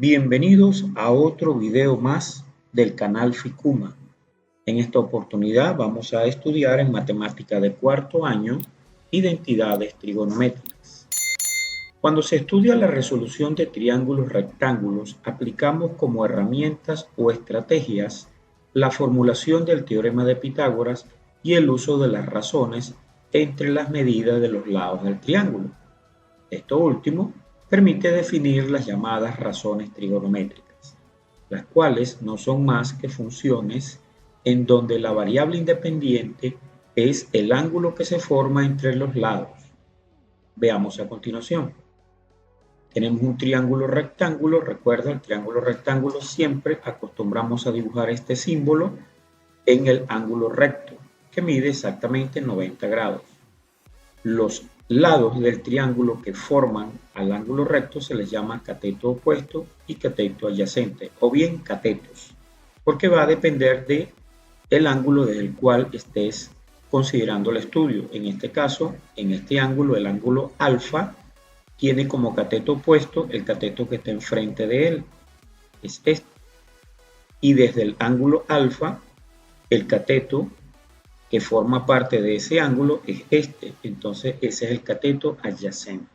Bienvenidos a otro video más del canal Ficuma. En esta oportunidad vamos a estudiar en matemática de cuarto año identidades trigonométricas. Cuando se estudia la resolución de triángulos rectángulos, aplicamos como herramientas o estrategias la formulación del teorema de Pitágoras y el uso de las razones entre las medidas de los lados del triángulo. Esto último permite definir las llamadas razones trigonométricas, las cuales no son más que funciones en donde la variable independiente es el ángulo que se forma entre los lados. Veamos a continuación. Tenemos un triángulo rectángulo. Recuerda, el triángulo rectángulo siempre acostumbramos a dibujar este símbolo en el ángulo recto, que mide exactamente 90 grados. Los lados del triángulo que forman al ángulo recto se les llama cateto opuesto y cateto adyacente, o bien catetos, porque va a depender del ángulo desde el cual estés considerando el estudio. En este caso, en este ángulo, el ángulo alfa tiene como cateto opuesto el cateto que está enfrente de él, es este. Y desde el ángulo alfa, el cateto que forma parte de ese ángulo es este, entonces ese es el cateto adyacente.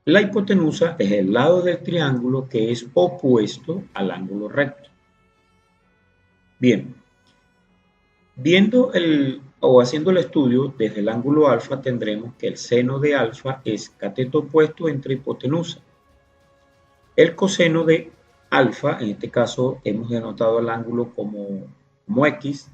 La hipotenusa es el lado del triángulo que es opuesto al ángulo recto. Bien, viendo o haciendo el estudio desde el ángulo alfa, tendremos que el seno de alfa es cateto opuesto entre hipotenusa. El coseno de alfa, en este caso hemos denotado el ángulo como X,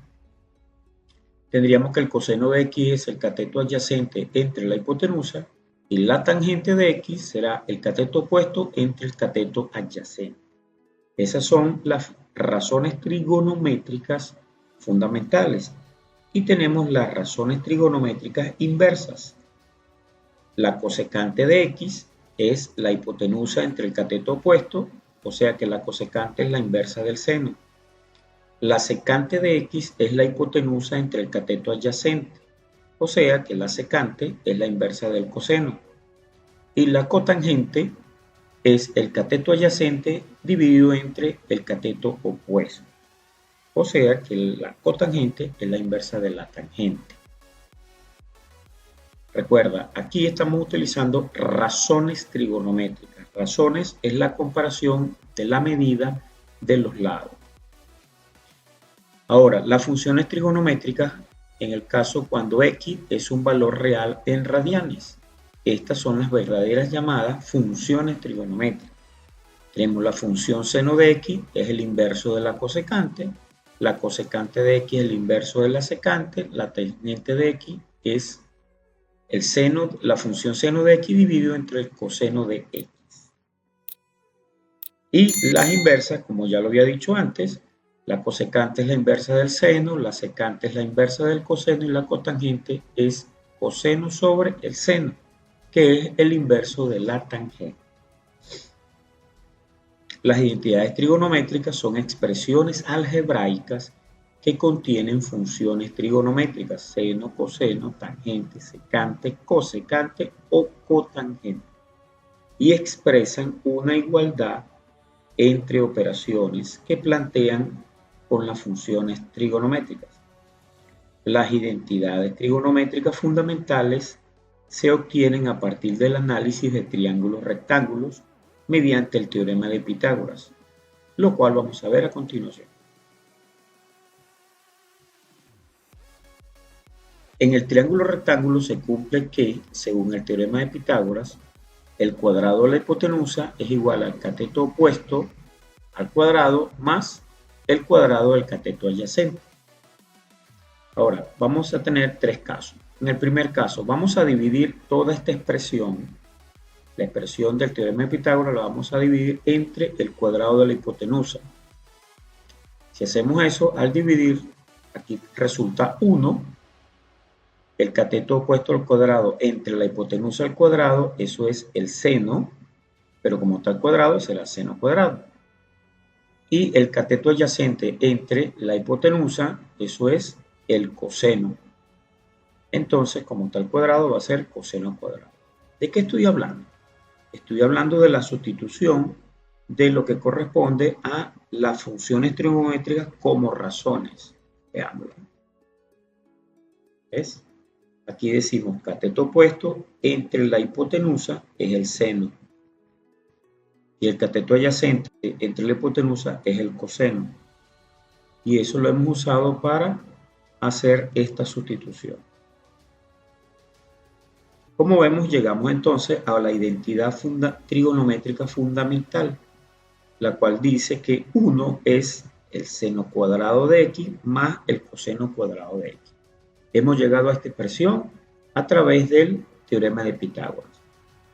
tendríamos que el coseno de X es el cateto adyacente entre la hipotenusa y la tangente de X será el cateto opuesto entre el cateto adyacente. Esas son las razones trigonométricas fundamentales. Y tenemos las razones trigonométricas inversas. La cosecante de X es la hipotenusa entre el cateto opuesto, o sea que la cosecante es la inversa del seno. La secante de X es la hipotenusa entre el cateto adyacente, o sea que la secante es la inversa del coseno. Y la cotangente es el cateto adyacente dividido entre el cateto opuesto, o sea que la cotangente es la inversa de la tangente. Recuerda, aquí estamos utilizando razones trigonométricas. Razones es la comparación de la medida de los lados. Ahora, las funciones trigonométricas, en el caso cuando x es un valor real en radianes. Estas son las verdaderas llamadas funciones trigonométricas. Tenemos la función seno de x, es el inverso de la cosecante. La cosecante de x es el inverso de la secante. La tangente de x es el seno, la función seno de x dividido entre el coseno de x. Y las inversas, como ya lo había dicho antes, la cosecante es la inversa del seno, la secante es la inversa del coseno y la cotangente es coseno sobre el seno, que es el inverso de la tangente. Las identidades trigonométricas son expresiones algebraicas que contienen funciones trigonométricas, seno, coseno, tangente, secante, cosecante o cotangente, y expresan una igualdad entre operaciones que plantean con las funciones trigonométricas. Las identidades trigonométricas fundamentales se obtienen a partir del análisis de triángulos rectángulos mediante el teorema de Pitágoras, lo cual vamos a ver a continuación. En el triángulo rectángulo se cumple que, según el teorema de Pitágoras, el cuadrado de la hipotenusa es igual al cateto opuesto al cuadrado más el cuadrado del cateto adyacente. Ahora, vamos a tener tres casos. En el primer caso, vamos a dividir toda esta expresión, la expresión del teorema de Pitágoras, la vamos a dividir entre el cuadrado de la hipotenusa. Si hacemos eso, al dividir, aquí resulta 1. El cateto opuesto al cuadrado entre la hipotenusa al cuadrado, eso es el seno, pero como está al cuadrado, será seno cuadrado. Y el cateto adyacente entre la hipotenusa, eso es el coseno. Entonces, como está al cuadrado, va a ser coseno al cuadrado. ¿De qué estoy hablando? Estoy hablando de la sustitución de lo que corresponde a las funciones trigonométricas como razones. Veámoslo. ¿Ves? Aquí decimos cateto opuesto entre la hipotenusa es el seno y el cateto adyacente entre la hipotenusa es el coseno. Y eso lo hemos usado para hacer esta sustitución. Como vemos, llegamos entonces a la identidad trigonométrica fundamental, la cual dice que 1 es el seno cuadrado de x más el coseno cuadrado de x. Hemos llegado a esta expresión a través del teorema de Pitágoras.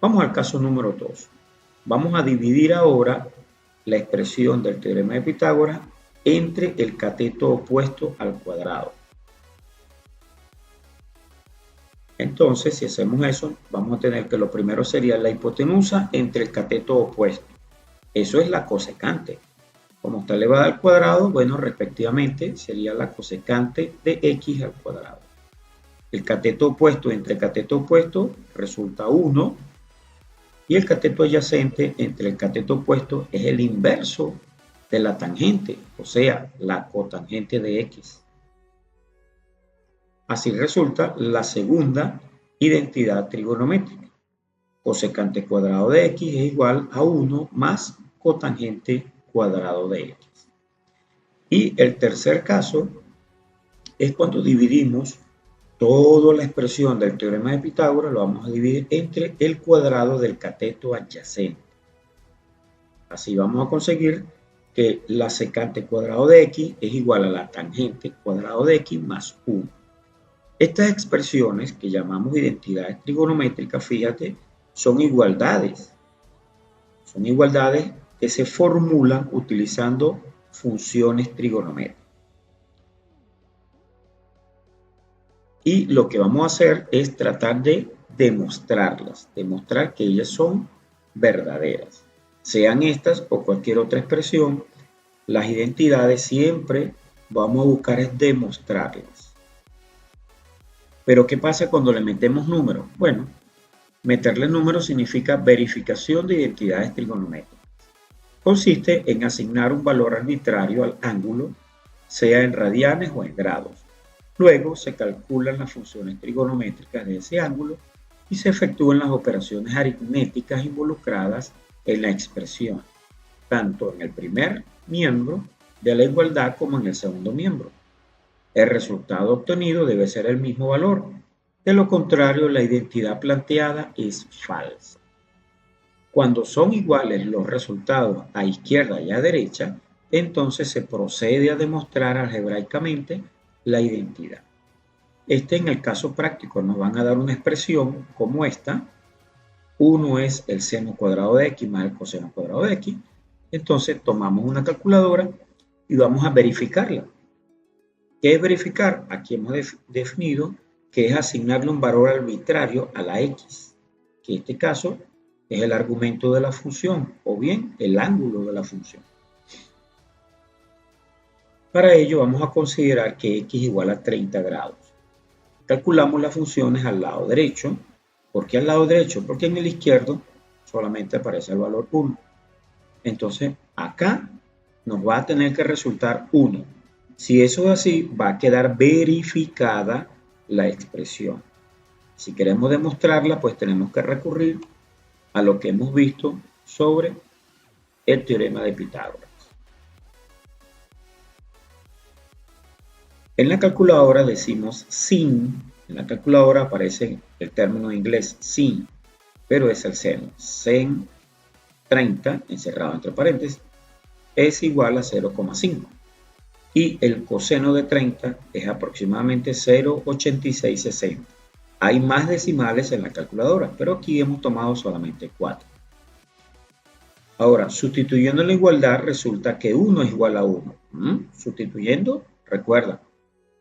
Vamos al caso número 2. Vamos a dividir ahora la expresión del teorema de Pitágoras entre el cateto opuesto al cuadrado. Entonces, si hacemos eso, vamos a tener que lo primero sería la hipotenusa entre el cateto opuesto. Eso es la cosecante. Como está elevada al cuadrado, bueno, respectivamente sería la cosecante de x al cuadrado. El cateto opuesto entre cateto opuesto resulta 1 y el cateto adyacente entre el cateto opuesto es el inverso de la tangente, o sea, la cotangente de x. Así resulta la segunda identidad trigonométrica. Cosecante cuadrado de x es igual a 1 más cotangente cuadrado de x. Y el tercer caso es cuando dividimos toda la expresión del teorema de Pitágoras, lo vamos a dividir entre el cuadrado del cateto adyacente. Así vamos a conseguir que la secante cuadrado de x es igual a la tangente cuadrado de x más 1. Estas expresiones que llamamos identidades trigonométricas, fíjate, son igualdades. Son igualdades que se formulan utilizando funciones trigonométricas. Y lo que vamos a hacer es tratar de demostrarlas, demostrar que ellas son verdaderas. Sean estas o cualquier otra expresión, las identidades siempre vamos a buscar es demostrarlas. Pero ¿qué pasa cuando le metemos números? Bueno, meterle números significa verificación de identidades trigonométricas. Consiste en asignar un valor arbitrario al ángulo, sea en radianes o en grados. Luego se calculan las funciones trigonométricas de ese ángulo y se efectúan las operaciones aritméticas involucradas en la expresión, tanto en el primer miembro de la igualdad como en el segundo miembro. El resultado obtenido debe ser el mismo valor. De lo contrario, la identidad planteada es falsa. Cuando son iguales los resultados a izquierda y a derecha, entonces se procede a demostrar algebraicamente la identidad. En el caso práctico nos van a dar una expresión como esta. 1 es el seno cuadrado de x más el coseno cuadrado de x. Entonces tomamos una calculadora y vamos a verificarla. ¿Qué es verificar? Aquí hemos definido que es asignarle un valor arbitrario a la x, que en este caso es el argumento de la función o bien el ángulo de la función. Para ello vamos a considerar que x igual a 30 grados. Calculamos las funciones al lado derecho. ¿Por qué al lado derecho? Porque en el izquierdo solamente aparece el valor 1. Entonces acá nos va a tener que resultar 1. Si eso es así, va a quedar verificada la expresión. Si queremos demostrarla, pues tenemos que recurrir a lo que hemos visto sobre el teorema de Pitágoras. En la calculadora decimos sin. En la calculadora aparece el término en inglés sin, pero es el seno. Sen 30, encerrado entre paréntesis, es igual a 0,5. Y el coseno de 30 es aproximadamente 0,8660. Hay más decimales en la calculadora, pero aquí hemos tomado solamente 4. Ahora, sustituyendo la igualdad, resulta que 1 es igual a 1. Sustituyendo, recuerda,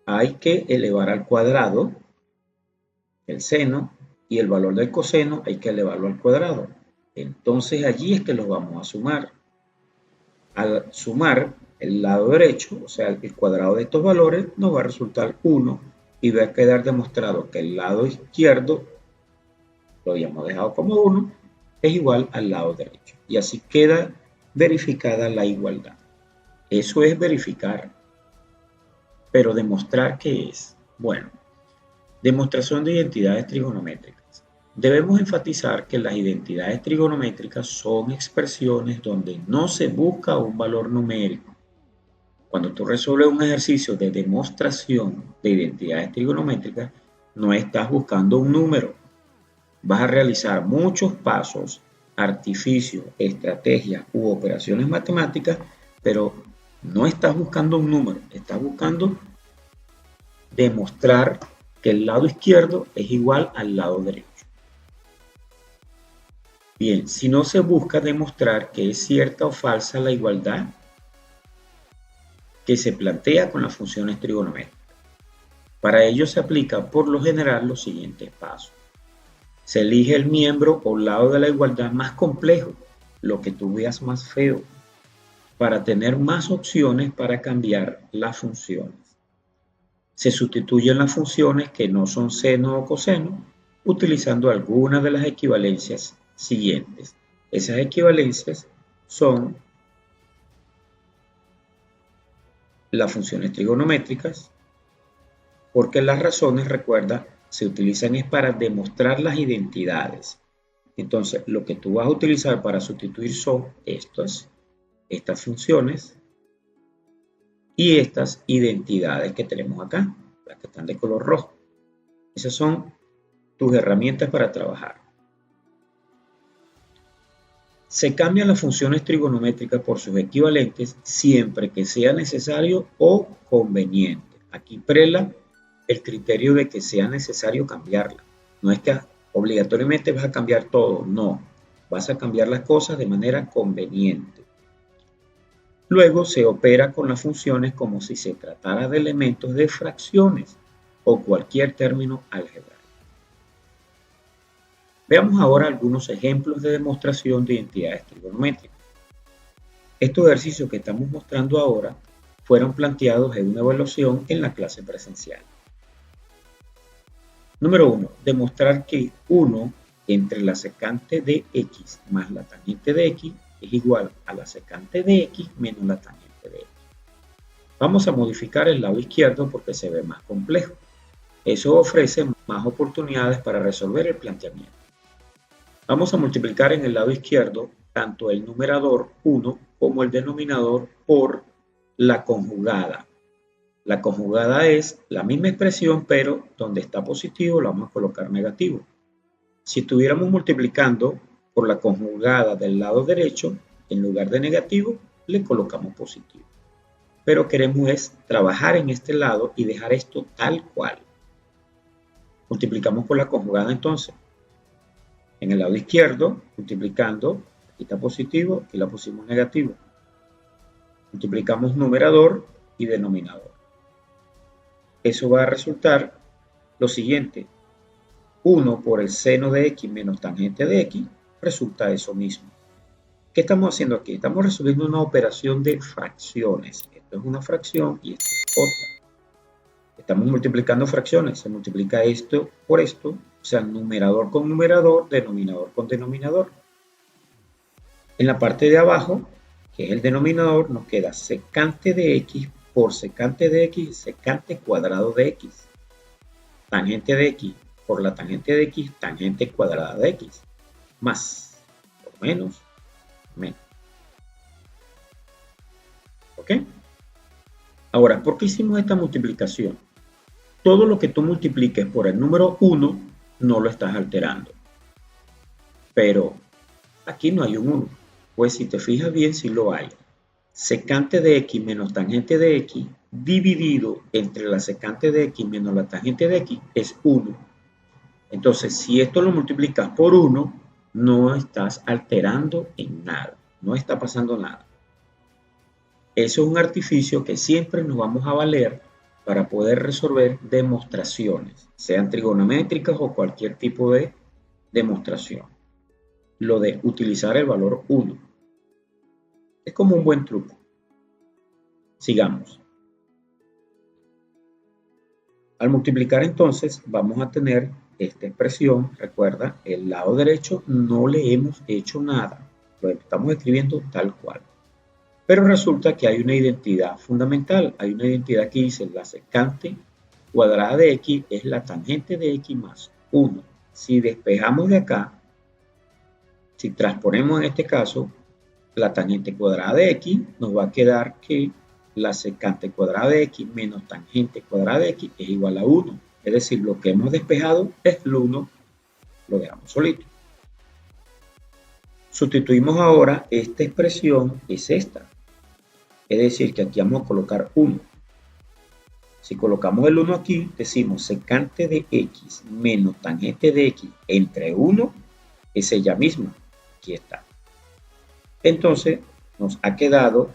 hay que elevar al cuadrado el seno y el valor del coseno hay que elevarlo al cuadrado. Entonces allí es que los vamos a sumar. Al sumar el lado derecho, o sea, el cuadrado de estos valores, nos va a resultar 1 y va a quedar demostrado que el lado izquierdo, lo habíamos dejado como 1, es igual al lado derecho. Y así queda verificada la igualdad. Eso es verificar. Pero demostrar qué es. Bueno, demostración de identidades trigonométricas. Debemos enfatizar que las identidades trigonométricas son expresiones donde no se busca un valor numérico. Cuando tú resuelves un ejercicio de demostración de identidades trigonométricas, no estás buscando un número. Vas a realizar muchos pasos, artificios, estrategias u operaciones matemáticas, pero no estás buscando un número, estás buscando demostrar que el lado izquierdo es igual al lado derecho. Bien, si no se busca demostrar que es cierta o falsa la igualdad que se plantea con las funciones trigonométricas. Para ello se aplica por lo general los siguientes pasos. Se elige el miembro o lado de la igualdad más complejo, lo que tú veas más feo, para tener más opciones para cambiar las funciones. Se sustituyen las funciones que no son seno o coseno utilizando algunas de las equivalencias siguientes. Esas equivalencias son las funciones trigonométricas, porque las razones, recuerda, se utilizan es para demostrar las identidades. Entonces, lo que tú vas a utilizar para sustituir son estas funciones y estas identidades que tenemos acá, las que están de color rojo. Esas son tus herramientas para trabajar. Se cambian las funciones trigonométricas por sus equivalentes siempre que sea necesario o conveniente. Aquí prela el criterio de que sea necesario cambiarla. No es que obligatoriamente vas a cambiar todo, no. Vas a cambiar las cosas de manera conveniente. Luego se opera con las funciones como si se tratara de elementos de fracciones o cualquier término álgebra. Veamos ahora algunos ejemplos de demostración de identidades trigonométricas. Estos ejercicios que estamos mostrando ahora fueron planteados en una evaluación en la clase presencial. Número 1. Demostrar que 1 entre la secante de x más la tangente de x es igual a la secante de x menos la tangente de x. Vamos a modificar el lado izquierdo porque se ve más complejo. Eso ofrece más oportunidades para resolver el planteamiento. Vamos a multiplicar en el lado izquierdo tanto el numerador 1 como el denominador por la conjugada. La conjugada es la misma expresión, pero donde está positivo lo vamos a colocar negativo. Si estuviéramos multiplicando por la conjugada del lado derecho, en lugar de negativo, le colocamos positivo. Pero queremos es trabajar en este lado y dejar esto tal cual. Multiplicamos por la conjugada entonces. En el lado izquierdo, multiplicando, aquí está positivo, aquí la pusimos negativo. Multiplicamos numerador y denominador. Eso va a resultar lo siguiente. 1 por el seno de x menos tangente de x resulta eso mismo. ¿Qué estamos haciendo aquí? Estamos resolviendo una operación de fracciones. Esto es una fracción y esto es otra. Estamos multiplicando fracciones. Se multiplica esto por esto, o sea, numerador con numerador, denominador con denominador. En la parte de abajo, que es el denominador, nos queda secante de x por secante de x, secante cuadrado de x. Tangente de x por la tangente de x, tangente cuadrada de x. Más o menos. ¿Ok? Ahora, ¿por qué hicimos esta multiplicación? Todo lo que tú multipliques por el número 1 no lo estás alterando. Pero aquí no hay un 1. Pues si te fijas bien, sí lo hay. Secante de x menos tangente de x dividido entre la secante de x menos la tangente de x es 1. Entonces, si esto lo multiplicas por 1, no estás alterando en nada. No está pasando nada. Eso es un artificio que siempre nos vamos a valer para poder resolver demostraciones, sean trigonométricas o cualquier tipo de demostración. Lo de utilizar el valor 1. Es como un buen truco. Sigamos. Al multiplicar entonces vamos a tener esta expresión. Recuerda, el lado derecho no le hemos hecho nada. lo estamos escribiendo tal cual. Pero resulta que hay una identidad fundamental, hay una identidad que dice la secante cuadrada de x es la tangente de x más 1. Si despejamos de acá, si transponemos en este caso la tangente cuadrada de x, nos va a quedar que la secante cuadrada de x menos tangente cuadrada de x es igual a 1. Es decir, lo que hemos despejado es el 1, lo dejamos solito. Sustituimos ahora esta expresión, es esta. Es decir, que aquí vamos a colocar 1. Si colocamos el 1 aquí, decimos secante de x menos tangente de x entre 1 es ella misma. Aquí está. Entonces, nos ha quedado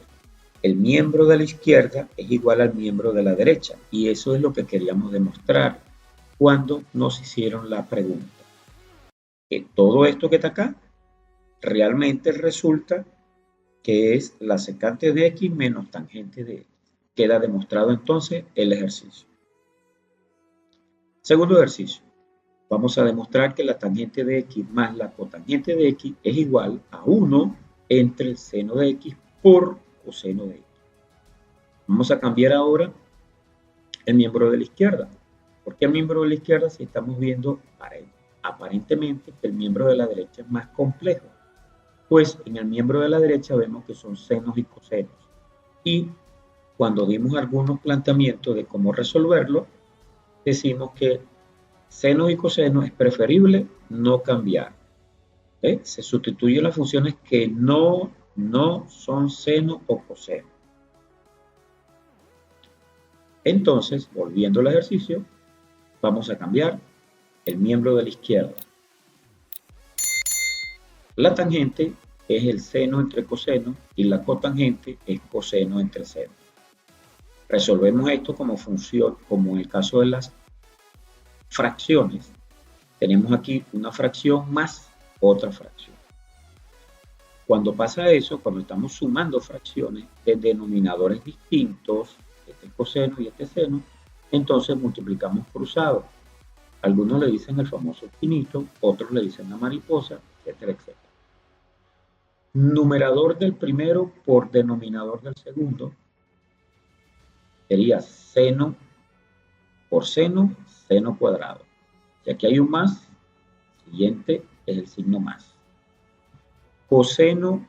el miembro de la izquierda es igual al miembro de la derecha. Y eso es lo que queríamos demostrar cuando nos hicieron la pregunta. Que todo esto que está acá realmente resulta que es la secante de x menos tangente de x. Queda demostrado entonces el ejercicio. Segundo ejercicio. Vamos a demostrar que la tangente de x más la cotangente de x es igual a 1 entre el seno de x por coseno de x. Vamos a cambiar ahora el miembro de la izquierda. ¿Por qué el miembro de la izquierda si estamos viendo aparentemente que el miembro de la derecha es más complejo? Pues en el miembro de la derecha vemos que son senos y cosenos. Y cuando dimos algunos planteamientos de cómo resolverlo, decimos que senos y cosenos es preferible no cambiar. Se sustituyen las funciones que no son seno o coseno. Entonces, volviendo al ejercicio, vamos a cambiar el miembro de la izquierda. La tangente es el seno entre coseno y la cotangente es coseno entre seno. Resolvemos esto como función, como en el caso de las fracciones. Tenemos aquí una fracción más otra fracción. Cuando pasa eso, cuando estamos sumando fracciones de denominadores distintos, este coseno y este seno, entonces multiplicamos cruzado. Algunos le dicen el famoso finito, otros le dicen la mariposa, etcétera, etcétera. Numerador del primero por denominador del segundo sería seno por seno, seno cuadrado. Si aquí hay un más, siguiente es el signo más. Coseno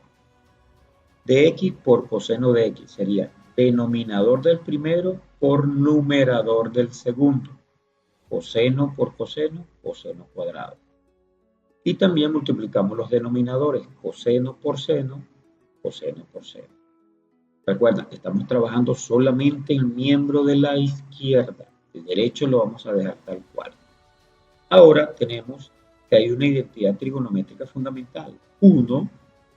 de x por coseno de x sería denominador del primero por numerador del segundo. Coseno por coseno, coseno cuadrado. Y también multiplicamos los denominadores, coseno por seno, coseno por seno. Recuerda, estamos trabajando solamente el miembro de la izquierda. El derecho lo vamos a dejar tal cual. Ahora tenemos que hay una identidad trigonométrica fundamental. 1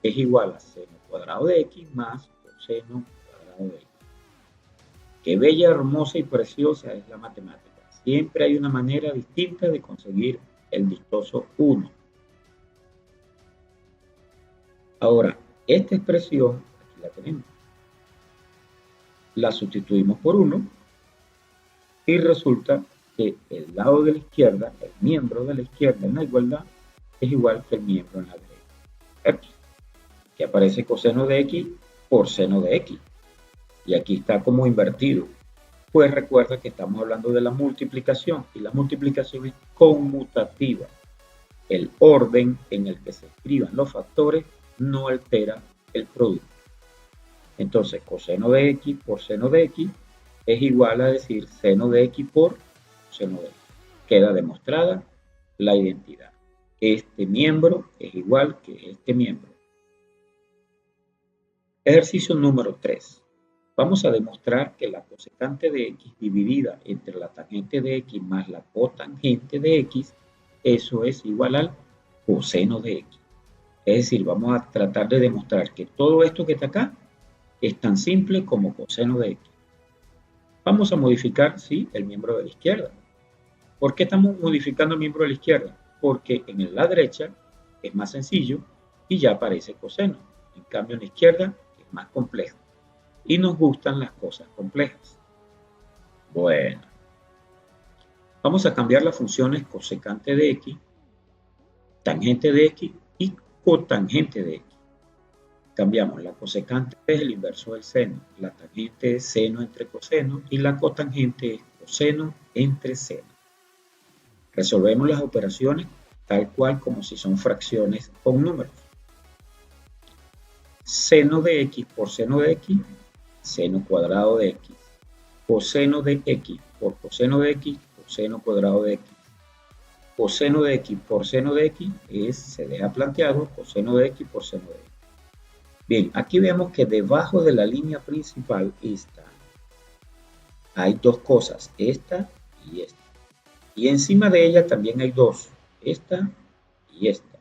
es igual a seno cuadrado de x más coseno cuadrado de x. Qué bella, hermosa y preciosa es la matemática. Siempre hay una manera distinta de conseguir el vistoso 1. Ahora, esta expresión, aquí la tenemos. La sustituimos por 1 y resulta que el lado de la izquierda, el miembro de la izquierda en la igualdad, es igual que el miembro en la derecha. Que aparece coseno de x por seno de x. Y aquí está como invertido. Pues recuerda que estamos hablando de la multiplicación y la multiplicación es conmutativa. El orden en el que se escriban los factores no altera el producto. Entonces, coseno de x por seno de x es igual a decir seno de x por seno de x. Queda demostrada la identidad. Este miembro es igual que este miembro. Ejercicio número 3. Vamos a demostrar que la cosecante de x dividida entre la tangente de x más la cotangente de x, eso es igual al coseno de x. Es decir, vamos a tratar de demostrar que todo esto que está acá es tan simple como coseno de x. Vamos a modificar, sí, el miembro de la izquierda. ¿Por qué estamos modificando el miembro de la izquierda? Porque en la derecha es más sencillo y ya aparece coseno. En cambio, en la izquierda es más complejo. Y nos gustan las cosas complejas. Bueno, vamos a cambiar las funciones cosecante de x, tangente de x y cotangente de x. Cambiamos, la cosecante es el inverso del seno, la tangente es seno entre coseno y la cotangente es coseno entre seno. Resolvemos las operaciones tal cual como si son fracciones con números. Seno de x por seno de x, seno cuadrado de x. Coseno de x por coseno de x, coseno cuadrado de x. Coseno de x por seno de x se deja planteado coseno de x por seno de x. Bien, aquí vemos que debajo de la línea principal hay dos cosas, esta y esta. Y encima de ella también hay dos, esta y esta.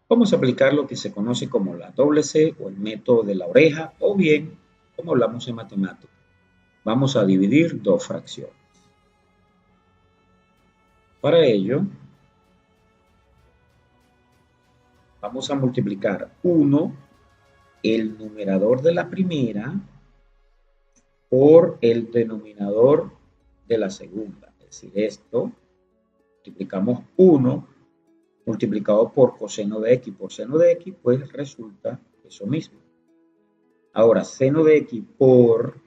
Vamos a aplicar lo que se conoce como la doble C o el método de la oreja, o bien, como hablamos en matemáticas, vamos a dividir dos fracciones. Para ello, vamos a multiplicar 1, el numerador de la primera, por el denominador de la segunda. Es decir, esto, multiplicamos 1 multiplicado por coseno de x por seno de x, pues resulta eso mismo. Ahora, seno de x por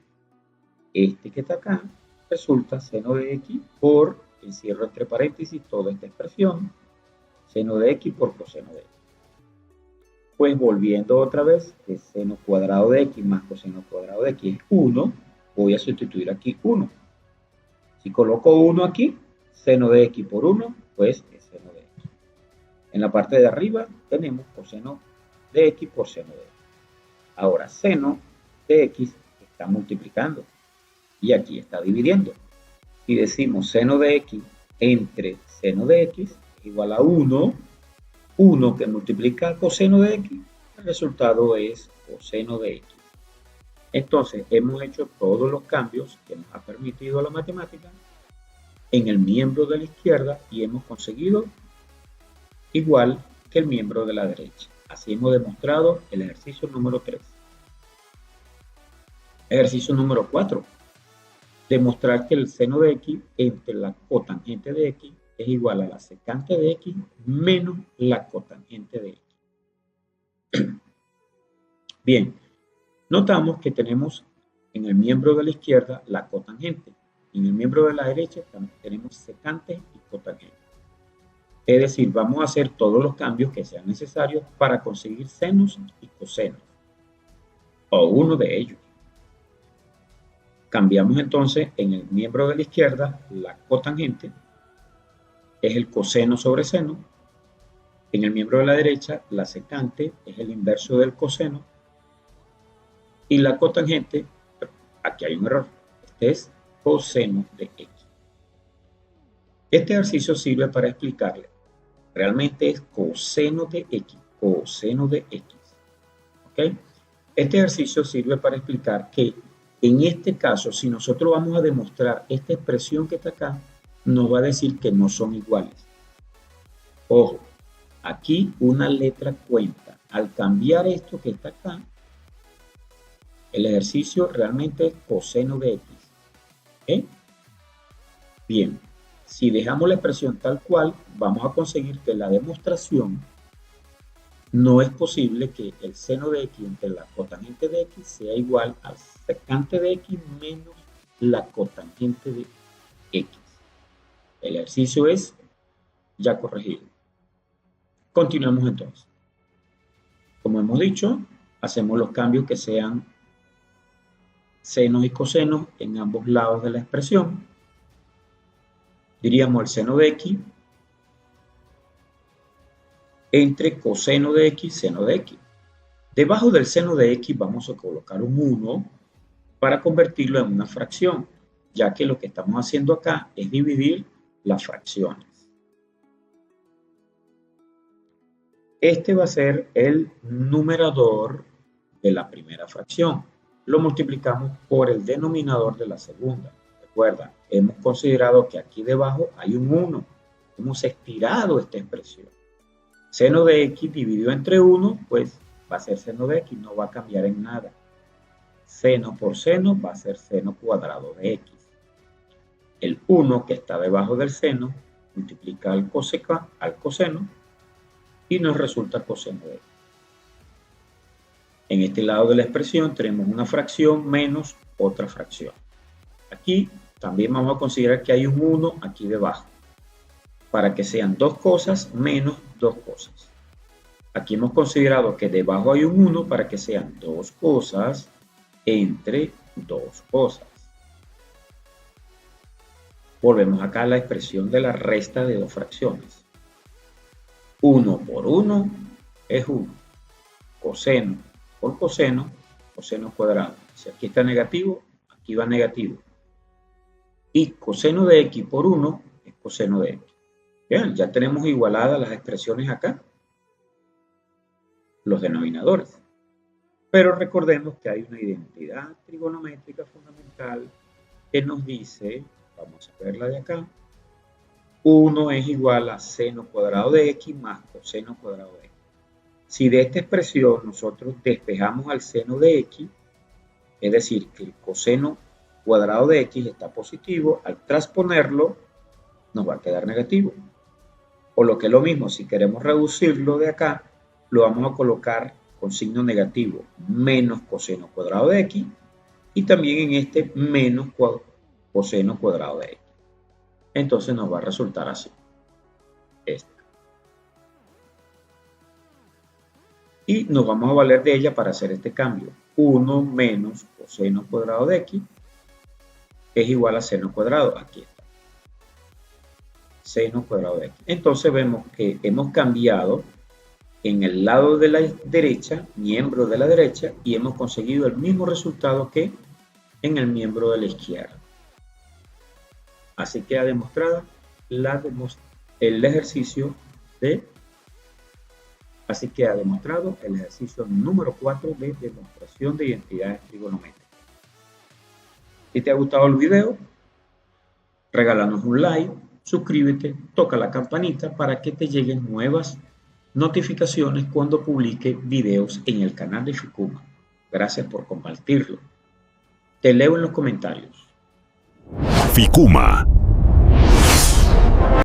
este que está acá, resulta seno de x por, encierro entre paréntesis toda esta expresión, seno de x por coseno de x. Pues volviendo otra vez, que seno cuadrado de x más coseno cuadrado de x es 1, voy a sustituir aquí 1. Si coloco 1 aquí, seno de x por 1, pues es seno de x. En la parte de arriba tenemos coseno de x por seno de x. Ahora, seno de x está multiplicando y aquí está dividiendo. Si decimos seno de x entre seno de x es igual a 1, 1 que multiplica coseno de x, el resultado es coseno de x. Entonces, hemos hecho todos los cambios que nos ha permitido la matemática en el miembro de la izquierda y hemos conseguido igual que el miembro de la derecha. Así hemos demostrado el ejercicio número 3. Ejercicio número 4. Demostrar que el seno de x entre la cotangente de x es igual a la secante de x menos la cotangente de x. Bien, notamos que tenemos en el miembro de la izquierda la cotangente. En el miembro de la derecha tenemos secante y cotangente. Es decir, vamos a hacer todos los cambios que sean necesarios para conseguir senos y cosenos, o uno de ellos. Cambiamos entonces en el miembro de la izquierda la cotangente, es el coseno sobre seno. En el miembro de la derecha la secante es el inverso del coseno. Y la cotangente, aquí hay un error, este es coseno de x. Este ejercicio sirve para explicarle, realmente es coseno de x, coseno de x. ¿Ok? Este ejercicio sirve para explicar que en este caso, si nosotros vamos a demostrar esta expresión que está acá, nos va a decir que no son iguales. Ojo, aquí una letra cuenta. Al cambiar esto que está acá, el ejercicio realmente es coseno de x. ¿Eh? Bien, si dejamos la expresión tal cual, vamos a conseguir que la demostración no es posible que el seno de x entre la cotangente de x sea igual al secante de x menos la cotangente de x. El ejercicio es ya corregido. Continuamos entonces. Como hemos dicho, hacemos los cambios que sean senos y cosenos en ambos lados de la expresión. Diríamos el seno de x entre coseno de x, seno de x. Debajo del seno de x vamos a colocar un 1 para convertirlo en una fracción, ya que lo que estamos haciendo acá es dividir las fracciones. Este va a ser el numerador de la primera fracción. Lo multiplicamos por el denominador de la segunda. Recuerda, hemos considerado que aquí debajo hay un 1. Hemos estirado esta expresión. Seno de x dividido entre 1, pues va a ser seno de x, no va a cambiar en nada. Seno por seno va a ser seno cuadrado de x. El 1 que está debajo del seno multiplica al coseno y nos resulta coseno de x. En este lado de la expresión tenemos una fracción menos otra fracción. Aquí también vamos a considerar que hay un 1 aquí debajo, para que sean dos cosas menos dos cosas. Aquí hemos considerado que debajo hay un 1 para que sean dos cosas entre dos cosas. Volvemos acá a la expresión de la resta de dos fracciones. 1 por 1 es 1. Coseno por coseno, coseno cuadrado. Si aquí está negativo, aquí va negativo. Y coseno de x por 1 es coseno de x. Vean, ya tenemos igualadas las expresiones acá, los denominadores. Pero recordemos que hay una identidad trigonométrica fundamental que nos dice, vamos a verla de acá, 1 es igual a seno cuadrado de x más coseno cuadrado de x. Si de esta expresión nosotros despejamos al seno de x, es decir, que el coseno cuadrado de x está positivo, al transponerlo nos va a quedar negativo. O lo que es lo mismo, si queremos reducirlo de acá, lo vamos a colocar con signo negativo, menos coseno cuadrado de x, y también en este menos coseno cuadrado de x. Entonces nos va a resultar así. Y nos vamos a valer de ella para hacer este cambio. 1 menos coseno cuadrado de x es igual a seno cuadrado. Aquí está. Seno cuadrado de x. Entonces vemos que hemos cambiado en el lado de la derecha, miembro de la derecha, y hemos conseguido el mismo resultado que en el miembro de la izquierda. Así queda demostrada el ejercicio número 4 de demostración de identidades trigonométricas. Si te ha gustado el video, regálanos un like, suscríbete, toca la campanita para que te lleguen nuevas notificaciones cuando publique videos en el canal de Ficuma. Gracias por compartirlo. Te leo en los comentarios. Ficuma.